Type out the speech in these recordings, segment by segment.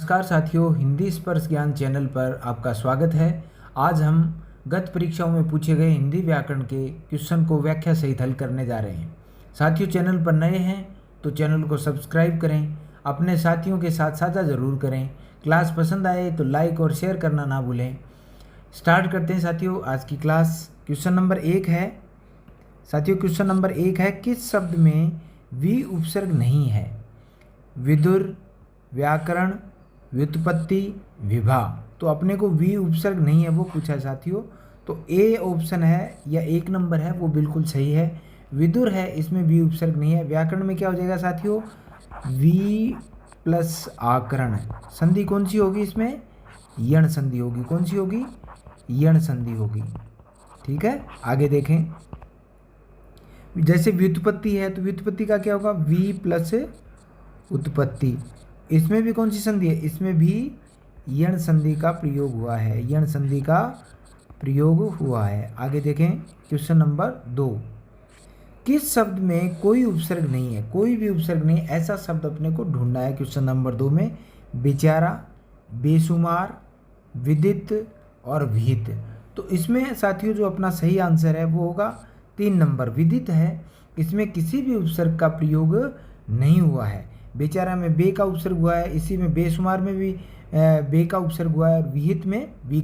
नमस्कार साथियों, हिंदी स्पर्श ज्ञान चैनल पर आपका स्वागत है। आज हम गत परीक्षाओं में पूछे गए हिंदी व्याकरण के क्वेश्चन को व्याख्या सहित हल करने जा रहे हैं। साथियों, चैनल पर नए हैं तो चैनल को सब्सक्राइब करें, अपने साथियों के साथ साझा ज़रूर करें। क्लास पसंद आए तो लाइक और शेयर करना ना भूलें। स्टार्ट करते हैं साथियों आज की क्लास। क्वेश्चन नंबर 1 है साथियों, क्वेश्चन नंबर 1 है, किस शब्द में वी उपसर्ग नहीं है? विदुर, व्याकरण, व्युत्पत्ति, विभा। तो अपने को वी उपसर्ग नहीं है वो पूछा है साथियों। तो ए ऑप्शन है या 1 नंबर है वो बिल्कुल सही है। विदुर है, इसमें वी उपसर्ग नहीं है। व्याकरण में क्या हो जाएगा साथियों? वी प्लस आकरण। संधि कौन सी होगी इसमें? यण संधि होगी। कौन सी होगी? यण संधि होगी। ठीक है, आगे देखें। जैसे व्युत्पत्ति है तो व्युत्पत्ति का क्या होगा? वी प्लस उत्पत्ति। इसमें भी कौन सी संधि है? इसमें भी यण संधि का प्रयोग हुआ है। यण संधि का प्रयोग हुआ है। आगे देखें क्वेश्चन नंबर 2, किस शब्द में कोई उपसर्ग नहीं है? कोई भी उपसर्ग नहीं, ऐसा शब्द अपने को ढूंढना है क्वेश्चन नंबर 2 में। बेचारा, बेशुमार, विदित और विहित। तो इसमें साथियों जो अपना सही आंसर है वो होगा 3 नंबर, विदित है। इसमें किसी भी उपसर्ग का प्रयोग नहीं हुआ है। बेचारा में बे का उपसर्ग हुआ है, इसी में बेशुमार में भी बे का उपसर्ग हुआ है, और विहित में वी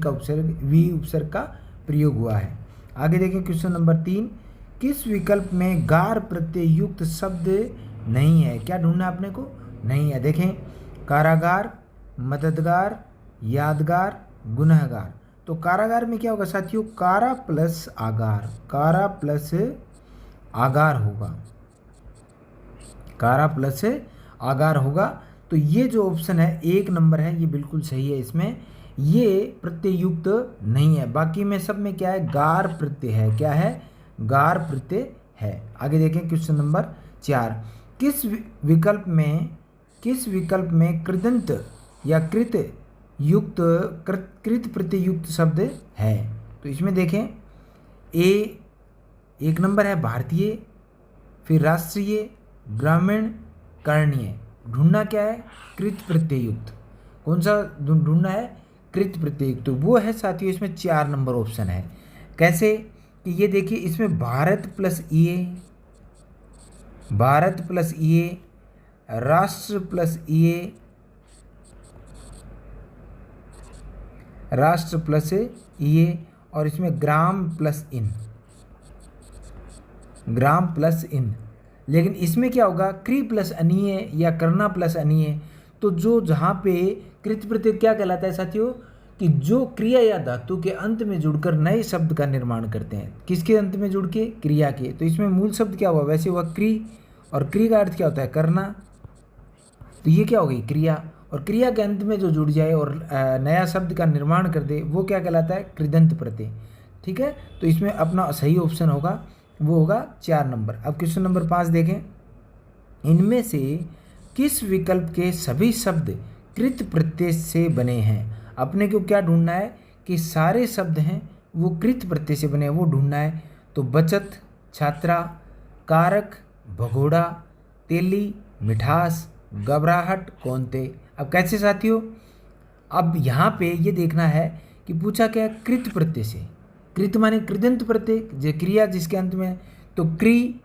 उपसर्ग का प्रयोग हुआ है। आगे देखें क्वेश्चन नंबर 3, किस विकल्प में गार प्रत्यय युक्त शब्द नहीं है? क्या ढूंढना है अपने को? नहीं है। देखें, कारागार, मददगार, यादगार, गुनहगार। तो कारागार में क्या होगा साथियों? कारा प्लस आगार, कारा प्लस आगार होगा, कारा प्लस आगार होगा। तो ये जो ऑप्शन है 1 नंबर है ये बिल्कुल सही है। इसमें ये प्रत्यय युक्त नहीं है। बाकी में सब में क्या है? गार प्रत्यय है। क्या है? गार प्रत्यय है। आगे देखें क्वेश्चन नंबर 4, किस विकल्प में कृदंत या कृत प्रत्यय युक्त शब्द है? तो इसमें देखें, ए 1 नंबर है भारतीय, फिर राष्ट्रीय, ग्रामीण, करणीय। ढूंढना क्या है? कृत प्रत्यय युक्त। कौन सा ढूंढना है? कृत प्रत्यय युक्त। तो वो है साथियों इसमें 4 नंबर ऑप्शन है। कैसे कि ये देखिए, इसमें भारत प्लस ये, भारत प्लस ये, राष्ट्र प्लस ये, राष्ट्र प्लस ये, और इसमें ग्राम प्लस इन, ग्राम प्लस इन। लेकिन इसमें क्या होगा? क्री प्लस अनीय या करना प्लस अनीय। तो जो जहाँ पे कृत प्रत्यय क्या कहलाता है साथियों? कि जो क्रिया या धातु के अंत में जुड़कर नए शब्द का निर्माण करते हैं। किसके अंत में जुड़ के? क्रिया के। तो इसमें मूल शब्द क्या हुआ? वैसे हुआ क्री, और क्री का अर्थ क्या होता है? करना। तो ये क्या हो गई? क्रिया। और क्रिया के अंत में जो जुड़ जाए और नया शब्द का निर्माण कर दे वो क्या कहलाता है? कृदंत प्रत्यय। ठीक है, तो इसमें अपना सही ऑप्शन होगा वो होगा 4 नंबर। अब क्वेश्चन नंबर 5 देखें, इनमें से किस विकल्प के सभी शब्द कृत प्रत्यय से बने हैं? अपने को क्या ढूंढना है? कि सारे शब्द हैं वो कृत प्रत्यय से बने हैं, वो ढूंढना है। तो बचत, छात्रा, कारक, भगोड़ा, तेली, मिठास, घबराहट, कौनते। अब कैसे साथियों? अब यहाँ पे ये देखना है कि पूछा क्या है? कृत प्रत्यय से। कृत माने कृदंत प्रत्यय, जो क्रिया जिसके अंत में, तो क्री,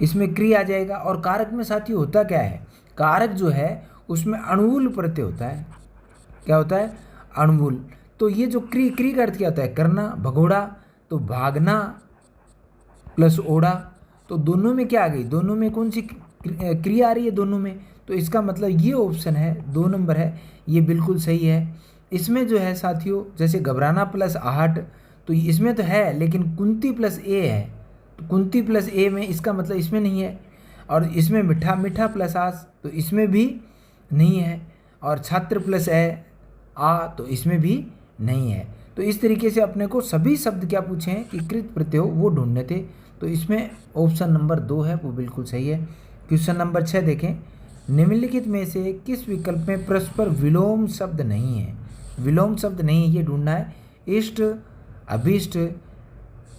इसमें क्री आ जाएगा। और कारक में साथियों होता क्या है? कारक जो है उसमें अणुवुल प्रत्यय होता है। क्या होता है? अणुवुल। तो ये जो क्री का अर्थ क्या होता है? करना। भगोड़ा तो भागना प्लस ओढ़ा। तो दोनों में क्या आ गई? दोनों में कौन सी क्रिया आ रही है? दोनों में। तो इसका मतलब ये ऑप्शन है 2 नंबर है, ये बिल्कुल सही है। इसमें जो है साथियों, जैसे घबराना प्लस आहट, तो इसमें तो है, लेकिन कुंती प्लस ए है। तो कुंती प्लस ए में इसका मतलब इसमें नहीं है। और इसमें मिठा, मिठा प्लस आस, तो इसमें भी नहीं है। और छात्र प्लस आ, तो इसमें भी नहीं है। तो इस तरीके से अपने को सभी शब्द क्या पूछे हैं कि कृत प्रत्यय हो वो ढूंढने थे। तो इसमें ऑप्शन नंबर 2 है वो बिल्कुल सही है। क्वेश्चन नंबर 6 देखें, निम्नलिखित में से किस विकल्प में परस्पर विलोम शब्द नहीं है? विलोम शब्द नहीं है ये ढूंढना है। इष्ट, अभिष्ट,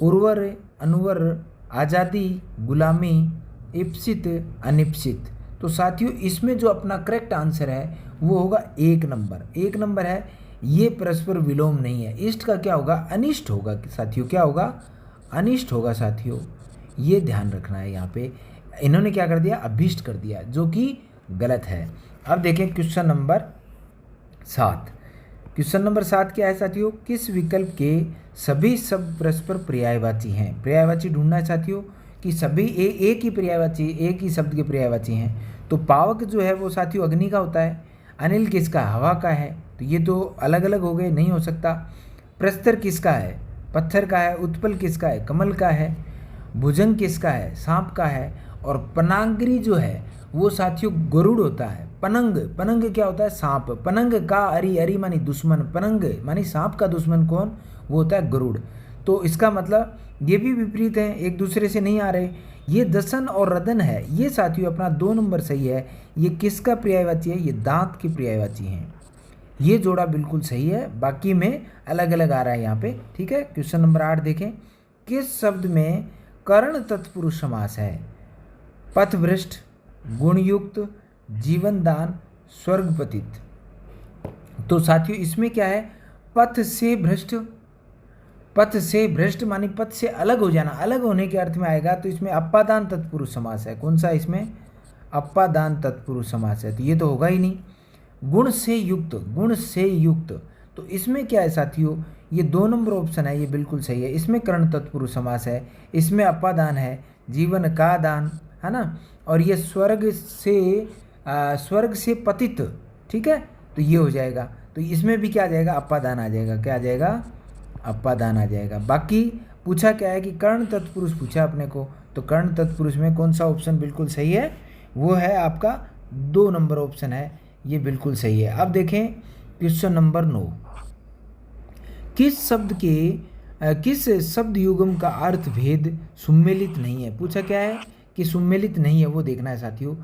उर्वर, अनुवर, आज़ादी, गुलामी, इप्सित, अनिप्सित। तो साथियों इसमें जो अपना करेक्ट आंसर है वो होगा 1 नंबर। 1 नंबर है, ये परस्पर विलोम नहीं है। इष्ट का क्या होगा? अनिष्ट होगा साथियों। क्या होगा? अनिष्ट होगा साथियों, ये ध्यान रखना है। यहाँ पे इन्होंने क्या कर दिया? अभिष्ट कर दिया, जो कि गलत है। अब देखें क्वेश्चन नंबर 7। क्वेश्चन नंबर 7 क्या है साथियों? किस विकल्प के सभी शब्द परस्पर पर्यायवाची हैं? पर्यायवाची ढूंढना है साथियों कि सभी एक ही पर्यायवाची, एक ही शब्द के पर्यायवाची हैं। तो पावक जो है वो साथियों अग्नि का होता है। अनिल किसका? हवा का है। तो ये तो अलग अलग हो गए, नहीं हो सकता। प्रस्तर किसका है? पत्थर का है। उत्पल किसका है? कमल का है। भुजंग किसका है? सांप का है। और पनांगरी जो है वो साथियों गरुड़ होता है। पनंग, पनंग क्या होता है? सांप। पनंग का अरी, अरी मानी दुश्मन, पनंग मानी सांप का दुश्मन कौन? वो होता है गरुड़। तो इसका मतलब ये भी विपरीत है, एक दूसरे से नहीं आ रहे। ये दसन और रदन है, ये साथियों अपना 2 नंबर सही है। ये किसका पर्यायवाची है? ये दांत की पर्यायवाची हैं। ये जोड़ा बिल्कुल सही है, बाकी में अलग अलग आ रहा है यहाँ पे। ठीक है, क्वेश्चन नंबर 8 देखें। किस शब्द में कर्ण तत्पुरुष समास है? पथभ्रष्ट, गुणयुक्त, जीवनदान, स्वर्गपतित। तो साथियों इसमें क्या है? पथ से भ्रष्ट। पथ से भ्रष्ट मानी पथ से अलग हो जाना, अलग होने के अर्थ में आएगा। तो इसमें अप्पादान तत्पुरुष समास है। कौन सा? इसमें अप्पादान तत्पुरुष समास है, तो ये तो होगा ही नहीं। गुण से युक्त, गुण से युक्त, तो इसमें क्या है साथियों? ये 2 नंबर ऑप्शन है, ये बिल्कुल सही है। इसमें कर्ण तत्पुरुष समास है, इसमें अप्पादान है, जीवन का दान है ना। और ये स्वर्ग से पतित। ठीक है, तो ये हो जाएगा। तो इसमें भी क्या आ जाएगा? अप्पादान आ जाएगा। क्या आ जाएगा? अप्पादान आ जाएगा। बाकी पूछा क्या है कि कर्ण तत्पुरुष पूछा अपने को, तो कर्ण तत्पुरुष में कौन सा ऑप्शन बिल्कुल सही है? वो है आपका 2 नंबर ऑप्शन है, ये बिल्कुल सही है। अब देखें क्वेश्चन नंबर 9। किस शब्द युग्म का अर्थ भेद सुमेलित नहीं है? पूछा क्या है कि सुमेलित नहीं है, वो देखना है साथियों।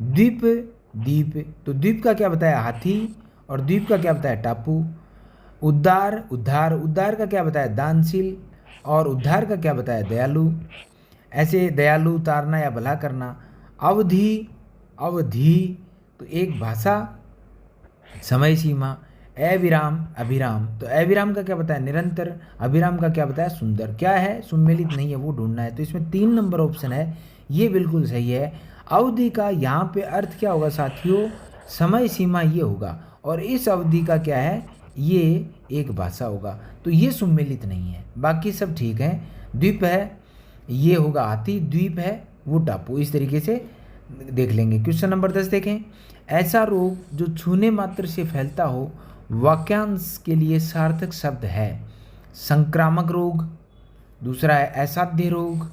द्वीप, द्वीप, तो द्वीप का क्या बताया? हाथी। और द्वीप का क्या बताया? टापू। उद्धार, उद्धार, उद्धार का क्या बताया? दानशील। और उद्धार का क्या बताया? दयालु। ऐसे दयालु, उतारना या भला करना। अवधि, अवधि, तो एक भाषा, समय सीमा। अविराम, अभिराम, तो अविराम का क्या बताया? निरंतर। अभिराम का क्या बताया? सुंदर। क्या है? सुमेलित नहीं है, वो ढूंढना है। तो इसमें 3 नंबर ऑप्शन है, ये बिल्कुल सही है। अवधि का यहाँ पे अर्थ क्या होगा साथियों? समय सीमा ये होगा। और इस अवधि का क्या है? ये एक भाषा होगा। तो ये सुमेलित नहीं है, बाकी सब ठीक है। द्वीप है, ये होगा हाथी। द्वीप है वो टापू। इस तरीके से देख लेंगे। क्वेश्चन नंबर 10 देखें। ऐसा रोग जो छूने मात्र से फैलता हो, वाक्यांश के लिए सार्थक शब्द है? संक्रामक रोग, दूसरा है असाध्य रोग,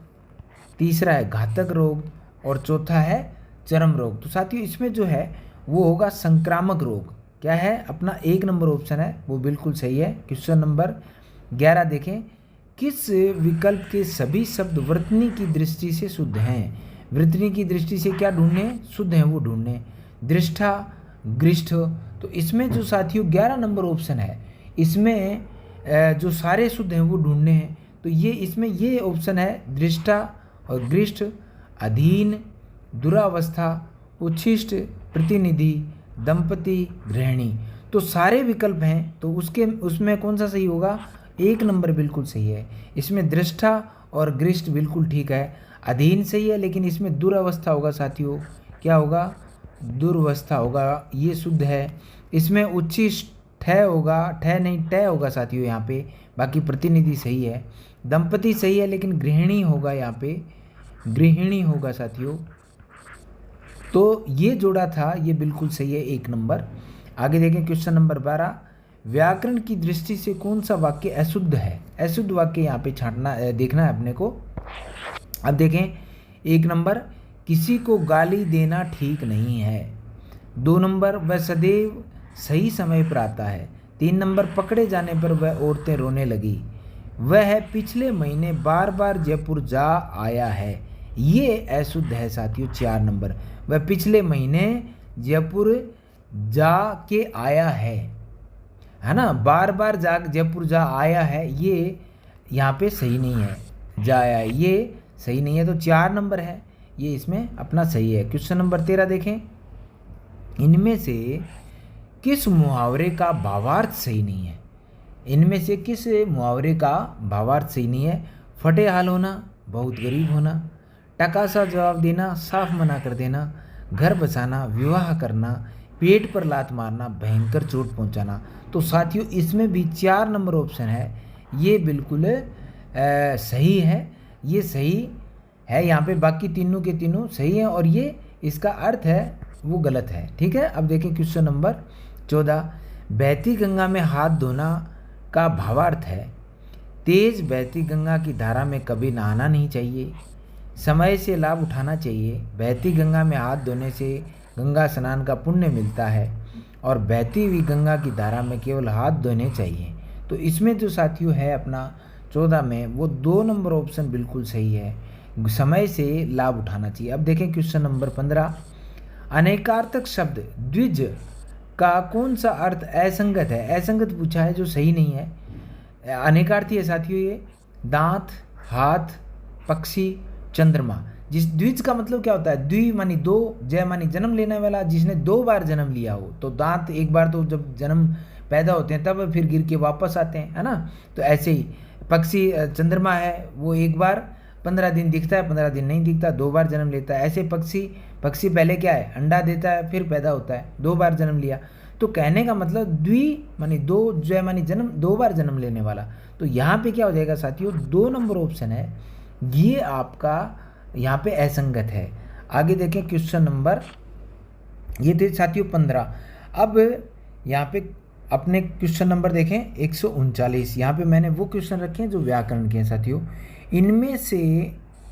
तीसरा है घातक रोग, और चौथा है चरम रोग। तो साथियों इसमें जो है वो होगा संक्रामक रोग। क्या है? अपना 1 नंबर ऑप्शन है, वो बिल्कुल सही है। क्वेश्चन नंबर 11 देखें। किस विकल्प के सभी शब्द वर्तनी की दृष्टि से शुद्ध हैं? वर्तनी की दृष्टि से क्या ढूंढने? शुद्ध हैं वो ढूंढने। दृष्टा, गृष्ठ, तो इसमें जो साथियों 11 नंबर ऑप्शन है, इसमें जो सारे शुद्ध हैं वो ढूंढने हैं। तो ये इसमें ये ऑप्शन है दृष्टा और गृष्ठ, अधीन, दुरावस्था, उच्छिष्ट, प्रतिनिधि, दंपति, गृहिणी। तो सारे विकल्प हैं, तो उसमें कौन सा सही होगा? 1 नंबर बिल्कुल सही है। इसमें दृष्टा और गृष्ठ बिल्कुल ठीक है। अधीन सही है, लेकिन इसमें दुरावस्था होगा साथियों। क्या होगा? दुर्वस्था होगा, ये शुद्ध है। इसमें उच्छिष्ट ठय होगा, ठय नहीं टय होगा साथियों यहाँ पे। बाकी प्रतिनिधि सही है। दंपति सही है, लेकिन गृहिणी होगा यहाँ पे, गृहिणी होगा साथियों। तो ये जोड़ा था, ये बिल्कुल सही है, 1 नंबर। आगे देखें क्वेश्चन नंबर 12। व्याकरण की दृष्टि से कौन सा वाक्य अशुद्ध है? अशुद्ध वाक्य यहाँ पे छांटना देखना है अपने को। अब देखें 1 नंबर, किसी को गाली देना ठीक नहीं है। 2 नंबर, वह सदैव सही समय पर आता है। 3 नंबर, पकड़े जाने पर वह औरतें रोने लगी। वह पिछले महीने बार बार जयपुर जा आया है। ये अशुद्ध है साथियों। 4 नंबर, वह पिछले महीने जयपुर जा के आया है ना। बार बार जयपुर जा आया है, ये यहाँ पे सही नहीं है। जा आया है, ये सही नहीं है। तो 4 नंबर है, ये इसमें अपना सही है। क्वेश्चन नंबर 13 देखें, इनमें से किस मुहावरे का भावार्थ सही नहीं है? इनमें से किस मुहावरे का भावार्थ सही नहीं है? फटे हाल होना, बहुत गरीब होना, टका सा जवाब देना, साफ मना कर देना, घर बसाना, विवाह करना, पेट पर लात मारना, भयंकर चोट पहुंचाना। तो साथियों इसमें भी 4 नंबर ऑप्शन है, ये बिल्कुल सही है, ये सही है यहाँ पे। बाकी तीनों के तीनों सही हैं और ये इसका अर्थ है वो गलत है। ठीक है, अब देखें क्वेश्चन नंबर 14, बहती गंगा में हाथ धोना का भावार्थ है, तेज बहती गंगा की धारा में कभी नहाना नहीं चाहिए, समय से लाभ उठाना चाहिए, बहती गंगा में हाथ धोने से गंगा स्नान का पुण्य मिलता है और बहती हुई गंगा की धारा में केवल हाथ धोने चाहिए। तो इसमें जो साथियों है अपना 14 में वो 2 नंबर ऑप्शन बिल्कुल सही है, समय से लाभ उठाना चाहिए। अब देखें क्वेश्चन नंबर 15, अनेकार्थक शब्द द्विज का कौन सा अर्थ असंगत है? असंगत पूछा है जो सही नहीं है। अनेकार्थी है साथियों ये, दांत, हाथ, पक्षी, चंद्रमा। जिस द्विज का मतलब क्या होता है? द्वि मानी दो, जय मानी जन्म लेने वाला, जिसने 2 बार जन्म लिया हो। तो दांत एक बार तो जब जन्म पैदा होते हैं तब फिर गिर के वापस आते हैं, है ना। तो ऐसे ही पक्षी चंद्रमा है, वो एक बार 15 दिन दिखता है, 15 दिन नहीं दिखता, 2 बार जन्म लेता है। ऐसे पक्षी पहले क्या है, अंडा देता है फिर पैदा होता है, 2 बार जन्म लिया। तो कहने का मतलब द्वि मानी 2, जय मानी जन्म, 2 बार जन्म लेने वाला। तो यहाँ पे क्या हो जाएगा साथियों, 2 नंबर ऑप्शन है, ये आपका यहाँ पे असंगत है। आगे देखें क्वेश्चन नंबर, ये थे साथियों 15। अब यहाँ पे अपने क्वेश्चन नंबर देखें 139। यहाँ पे मैंने वो क्वेश्चन रखे हैं जो व्याकरण के हैं साथियों।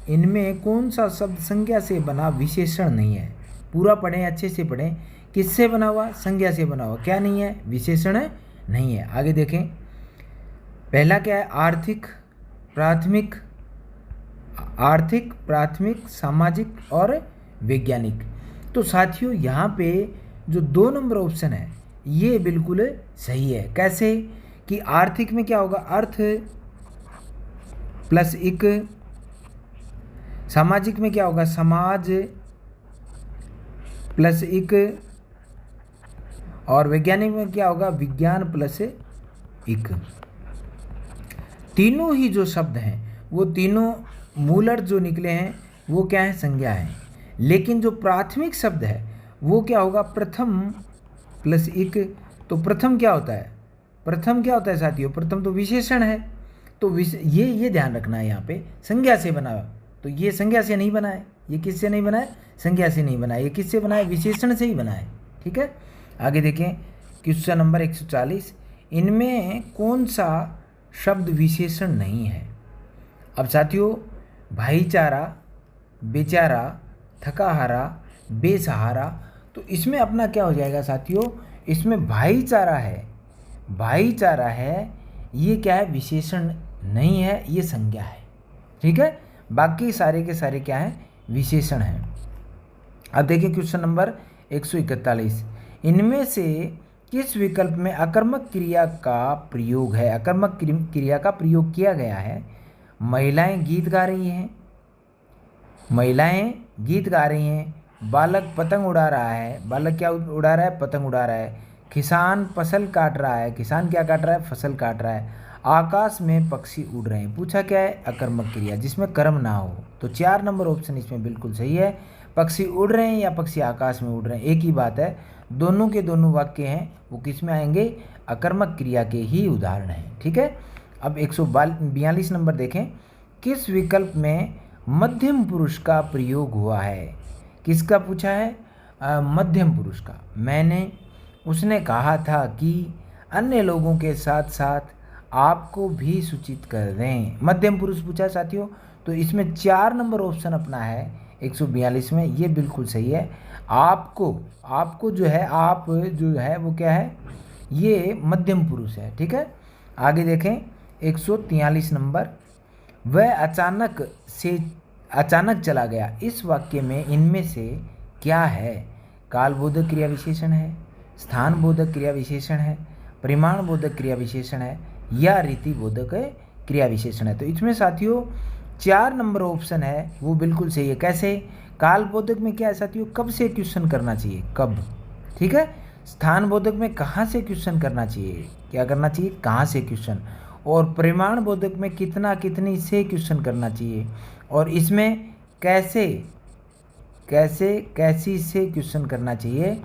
इनमें कौन सा शब्द संज्ञा से बना विशेषण नहीं है? पूरा पढ़ें, अच्छे से पढ़ें। किससे बना हुआ? संज्ञा से बना हुआ। क्या नहीं है? विशेषण नहीं है। आगे देखें, पहला क्या है? आर्थिक, प्राथमिक, सामाजिक और वैज्ञानिक। तो साथियों यहाँ पे जो 2 नंबर ऑप्शन है ये बिल्कुल सही है। कैसे कि आर्थिक में क्या होगा? अर्थ प्लस इक, सामाजिक में क्या होगा? समाज प्लस इक, और वैज्ञानिक में क्या होगा? विज्ञान प्लस इक। तीनों ही जो शब्द हैं वो तीनों मूलर्थ जो निकले हैं वो क्या है? संज्ञा है। लेकिन जो प्राथमिक शब्द है वो क्या होगा? प्रथम प्लस इक। तो प्रथम क्या होता है? प्रथम क्या होता है साथियों? प्रथम तो विशेषण है। तो ये ध्यान रखना है, यहाँ पे संज्ञा से बना। तो ये संज्ञा से नहीं बना है। ये किससे नहीं बना है? संज्ञा से नहीं बना है। ये किससे बना है? विशेषण से ही बना है। ठीक है, आगे देखें क्वेश्चन नंबर 140, इनमें कौन सा शब्द विशेषण नहीं है? अब साथियों भाईचारा, बेचारा, थकाहारा, बेसहारा। तो इसमें अपना क्या हो जाएगा साथियों? इसमें भाईचारा है, भाईचारा है, ये क्या है? विशेषण नहीं है, ये संज्ञा है। ठीक है, बाकी सारे के सारे क्या है? विशेषण है। अब देखिए क्वेश्चन नंबर 141, इनमें से किस विकल्प में अकर्मक क्रिया का प्रयोग है? अकर्मक क्रिया का प्रयोग किया गया है। महिलाएं गीत गा रही हैं, महिलाएं गीत गा रही हैं, बालक पतंग उड़ा रहा है। बालक क्या उड़ा रहा है? पतंग उड़ा रहा है। किसान फसल काट रहा है। किसान क्या काट रहा है? फसल काट रहा है। आकाश में पक्षी उड़ रहे हैं। पूछा क्या है? अकर्मक क्रिया जिसमें कर्म ना हो। तो 4 नंबर ऑप्शन इसमें बिल्कुल सही है। पक्षी उड़ रहे हैं या पक्षी आकाश में उड़ रहे हैं, एक ही बात है। दोनों के दोनों वाक्य हैं वो किस में आएंगे? अकर्मक क्रिया के ही उदाहरण हैं। ठीक है, अब 142 नंबर देखें, किस विकल्प में मध्यम पुरुष का प्रयोग हुआ है? किसका पूछा है? मध्यम पुरुष का। मैंने, उसने कहा था कि अन्य लोगों के साथ साथ आपको भी सूचित कर दें। मध्यम पुरुष पूछा है साथियों। तो इसमें 4 नंबर ऑप्शन अपना है 142 में, ये बिल्कुल सही है। आपको जो है, आप जो है वो क्या है? ये मध्यम पुरुष है। ठीक है, आगे देखें 143 नंबर, वह अचानक चला गया। इस वाक्य में इनमें से क्या है? कालबोधक क्रिया विशेषण है, स्थान बोधक क्रिया विशेषण है, परिमाण बोधक क्रिया विशेषण है या रीति बोधक क्रिया विशेषण है। तो इसमें साथियों 4 नंबर ऑप्शन है वो बिल्कुल सही है। कैसे? कालबोधक में क्या है साथियों, कब से क्वेश्चन करना चाहिए, कब, ठीक है। स्थान बोधक में कहाँ से क्वेश्चन करना चाहिए, क्या करना चाहिए, कहाँ से क्वेश्चन। और परिमाण बोधक में कितना कितनी से क्वेश्चन करना चाहिए। और इसमें कैसे कैसी से क्वेश्चन करना चाहिए।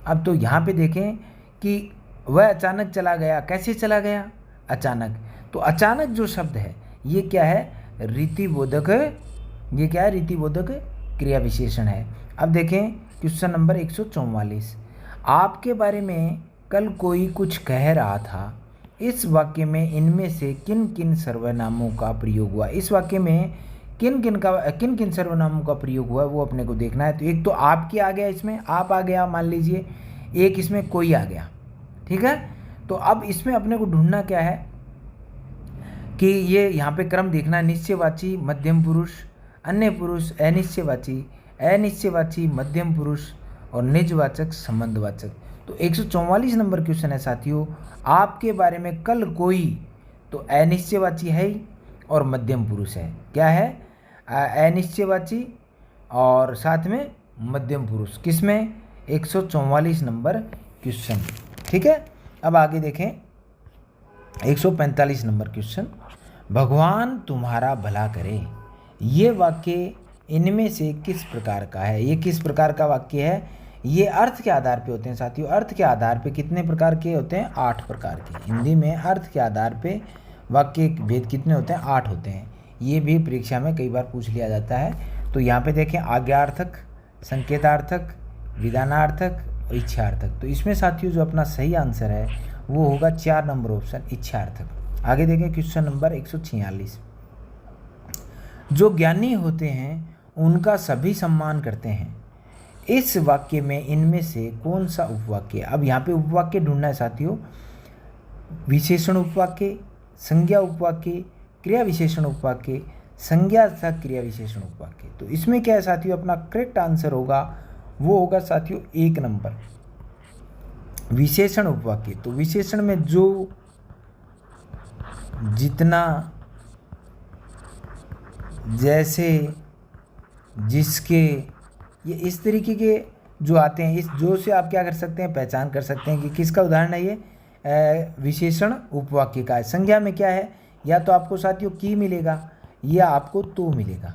अब तो यहाँ पे देखें कि वह अचानक चला गया, कैसे चला गया, अचानक। तो अचानक जो शब्द है ये क्या है, रीतिबोधक, ये क्या है, रीतिबोधक क्रिया विशेषण है। अब देखें क्वेश्चन नंबर 144, आपके बारे में कल कोई कुछ कह रहा था, इस वाक्य में इनमें से किन किन सर्वनामों का प्रयोग हुआ। इस वाक्य में किन किन सर्वनामों का प्रयोग हुआ वो अपने को देखना है। तो एक तो आपकी आ गया, इसमें आप आ गया मान लीजिए, एक इसमें कोई आ गया, ठीक है। तो अब इसमें अपने को ढूंढना क्या है कि ये यहाँ पे क्रम देखना है, निश्चयवाची, मध्यम पुरुष, अन्य पुरुष, अनिश्चयवाची, मध्यम पुरुष और निजवाचक, संबंधवाचक। तो 144 नंबर क्वेश्चन है साथियों, आपके बारे में कल कोई, तो अनिश्चयवाची है और मध्यम पुरुष है, क्या है, अनिश्चयवाची और साथ में मध्यम पुरुष, किसमें, 144 नंबर क्वेश्चन, ठीक है। अब आगे देखें 145 नंबर क्वेश्चन, भगवान तुम्हारा भला करे, ये वाक्य इनमें से किस प्रकार का है। ये किस प्रकार का वाक्य है, ये अर्थ के आधार पे होते हैं साथियों। अर्थ के आधार पे कितने प्रकार के होते हैं, 8 प्रकार के। हिंदी में अर्थ के आधार पे वाक्य भेद कितने होते हैं, 8 होते हैं। ये भी परीक्षा में कई बार पूछ लिया जाता है। तो यहाँ पे देखें आज्ञार्थक, संकेतार्थक, विधानार्थक और इच्छार्थक। तो इसमें साथियों जो अपना सही आंसर है वो होगा 4 नंबर ऑप्शन, इच्छार्थक। आगे देखें क्वेश्चन नंबर 146, जो ज्ञानी होते हैं उनका सभी सम्मान करते हैं, इस वाक्य में इनमें से कौन सा उपवाक्य। अब यहाँ पे उपवाक्य ढूंढना है साथियों, विशेषण उपवाक्य, संज्ञा उपवाक्य, क्रिया विशेषण उपवाक्य, संज्ञा तथा क्रिया विशेषण उपवाक्य। तो इसमें क्या है साथियों, अपना करेक्ट आंसर होगा वो होगा साथियों 1 नंबर, विशेषण उपवाक्य। तो विशेषण में जो जितना, जैसे, जिसके, ये इस तरीके के जो आते हैं, इस जो से आप क्या कर सकते हैं, पहचान कर सकते हैं कि किसका उदाहरण है ये, विशेषण उपवाक्य का है। संज्ञा में क्या है, या तो आपको साथियों की मिलेगा या आपको तो मिलेगा।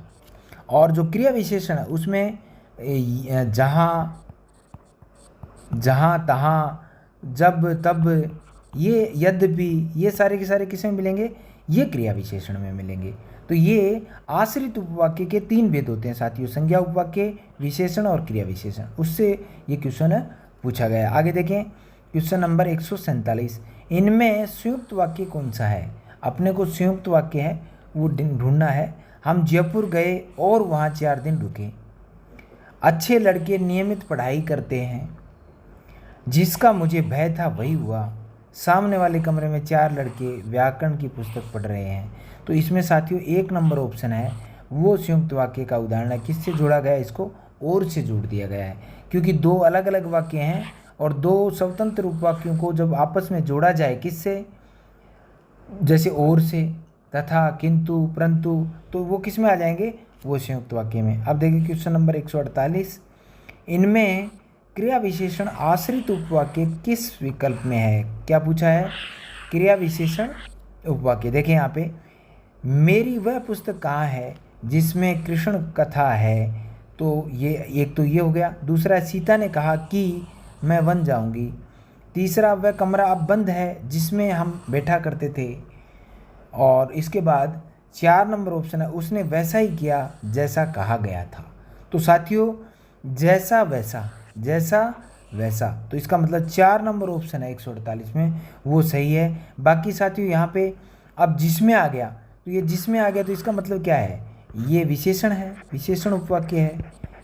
और जो क्रिया विशेषण है उसमें जहाँ, जहाँ, तहाँ, जब, तब, ये, यद्यपि, ये सारे के सारे किसमें मिलेंगे, ये क्रिया विशेषण में मिलेंगे। तो ये आश्रित उपवाक्य के 3 भेद होते हैं साथियों, संज्ञा उपवाक्य, विशेषण और क्रिया विशेषण। उससे ये क्वेश्चन पूछा गया। आगे देखें क्वेश्चन नंबर 147, इनमें संयुक्त वाक्य कौन सा है। अपने को संयुक्त वाक्य है वो ढूंढना है। हम जयपुर गए और वहाँ 4 दिन रुके, अच्छे लड़के नियमित पढ़ाई करते हैं, जिसका मुझे भय था वही हुआ, सामने वाले कमरे में 4 लड़के व्याकरण की पुस्तक पढ़ रहे हैं। तो इसमें साथियों 1 नंबर ऑप्शन है वो संयुक्त वाक्य का उदाहरण है। किससे जोड़ा गया है, इसको और से जोड़ दिया गया है, क्योंकि 2 अलग अलग वाक्य हैं और 2 स्वतंत्र उपवाक्यों को जब आपस में जोड़ा जाए किससे, जैसे और से, तथा, किंतु, परंतु, तो वो किस में आ जाएंगे, वो संयुक्त वाक्य में। अब देखिए क्वेश्चन नंबर 148, इनमें क्रिया विशेषण आश्रित उपवाक्य किस विकल्प में है। क्या पूछा है, क्रिया विशेषण उपवाक्य। देखें यहाँ पे, मेरी वह पुस्तक कहाँ है जिसमें कृष्ण कथा है, तो ये एक तो ये हो गया। दूसरा, सीता ने कहा कि मैं वन जाऊंगी। तीसरा, वह कमरा अब बंद है जिसमें हम बैठा करते थे। और इसके बाद 4 नंबर ऑप्शन है, उसने वैसा ही किया जैसा कहा गया था। तो साथियों जैसा वैसा, जैसा वैसा, तो इसका मतलब 4 नंबर ऑप्शन है 148 में वो सही है। बाकी साथियों यहाँ पे अब जिसमें आ गया, तो ये जिसमें आ गया तो इसका मतलब क्या है, ये विशेषण है, विशेषण उपवाक्य है।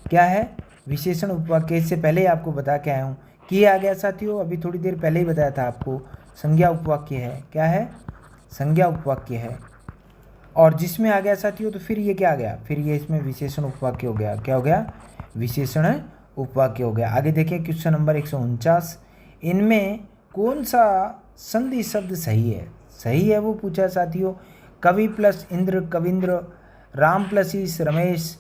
क्या है, विशेषण उपवाक्य। इससे पहले ही आपको बता के आया हूँ कि ये आ गया साथियों, अभी थोड़ी देर पहले ही बताया था आपको, संज्ञा उपवाक्य है। क्या है, संज्ञा उपवाक्य है। और जिसमें आ गया साथियों तो फिर ये क्या आ गया, फिर ये इसमें विशेषण उपवाक्य हो गया। क्या हो गया, विशेषण उपवाक्य हो गया। आगे देखिए क्वेश्चन नंबर 149, इनमें कौन सा संधि शब्द सही है। सही है वो पूछा साथियों, कवि प्लस इंद्र, कविंद्र, राम प्लस ईस रमेश,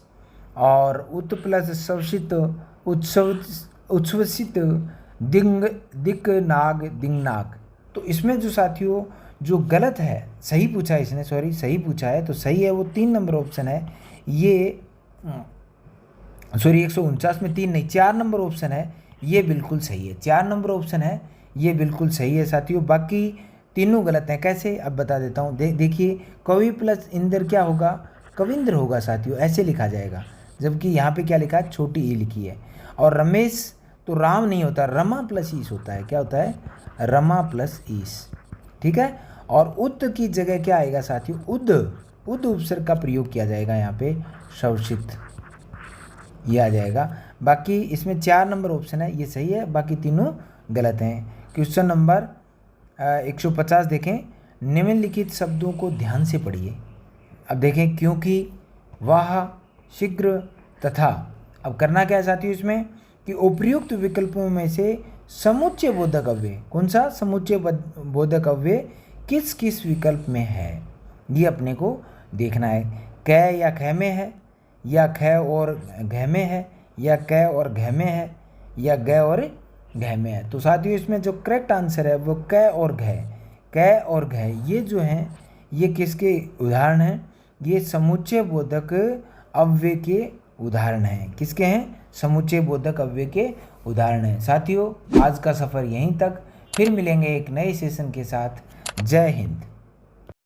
और उत प्लस सवसित उच्छ्वसित, दिंग दिक नाग दिंगनाग। तो इसमें जो साथियों जो गलत है, सही पूछा है इसने, सॉरी सही पूछा है, तो सही है वो 3 नंबर ऑप्शन है ये, सॉरी 149 में 3 नहीं 4 नंबर ऑप्शन है ये बिल्कुल सही है, 4 नंबर ऑप्शन है ये बिल्कुल सही है साथियों। बाकी तीनों गलत हैं। कैसे, अब बता देता हूँ। देखिए कवि प्लस इंद्र क्या होगा, कविंद्र होगा साथियों, ऐसे लिखा जाएगा, जबकि यहाँ पे क्या लिखा है, छोटी ई लिखी है। और रमेश तो राम नहीं होता, रमा प्लस ईस होता है, क्या होता है, रमा प्लस ईस, ठीक है। और उत की जगह क्या आएगा साथियों, उद, उद उपसर्ग का प्रयोग किया जाएगा यहाँ पे, शवसित, ये आ जाएगा। बाकी इसमें 4 नंबर ऑप्शन है ये सही है, बाकी तीनों गलत हैं। क्वेश्चन नंबर 150 देखें, निम्नलिखित शब्दों को ध्यान से पढ़िए। अब देखें, क्योंकि, वह, शीघ्र, तथा। अब करना क्या है साथियों इसमें कि उपर्युक्त विकल्पों में से समुच्चय बोधक अव्यय, कौन सा समुच्चय बोधक अव्यय किस किस विकल्प में है, ये अपने को देखना है। कै या ख में है, या ख और घ में है, या क और घ में है, या ग और घ में है। तो साथियों इसमें जो करेक्ट आंसर है वो क और घ, क और घ ये जो हैं ये किसके उदाहरण हैं, ये समुच्चय बोधक अव्यय के उदाहरण हैं। किसके हैं, समुच्चय बोधक अव्यय के उदाहरण हैं। साथियों आज का सफ़र यहीं तक, फिर मिलेंगे एक नए सेशन के साथ। जय हिंद।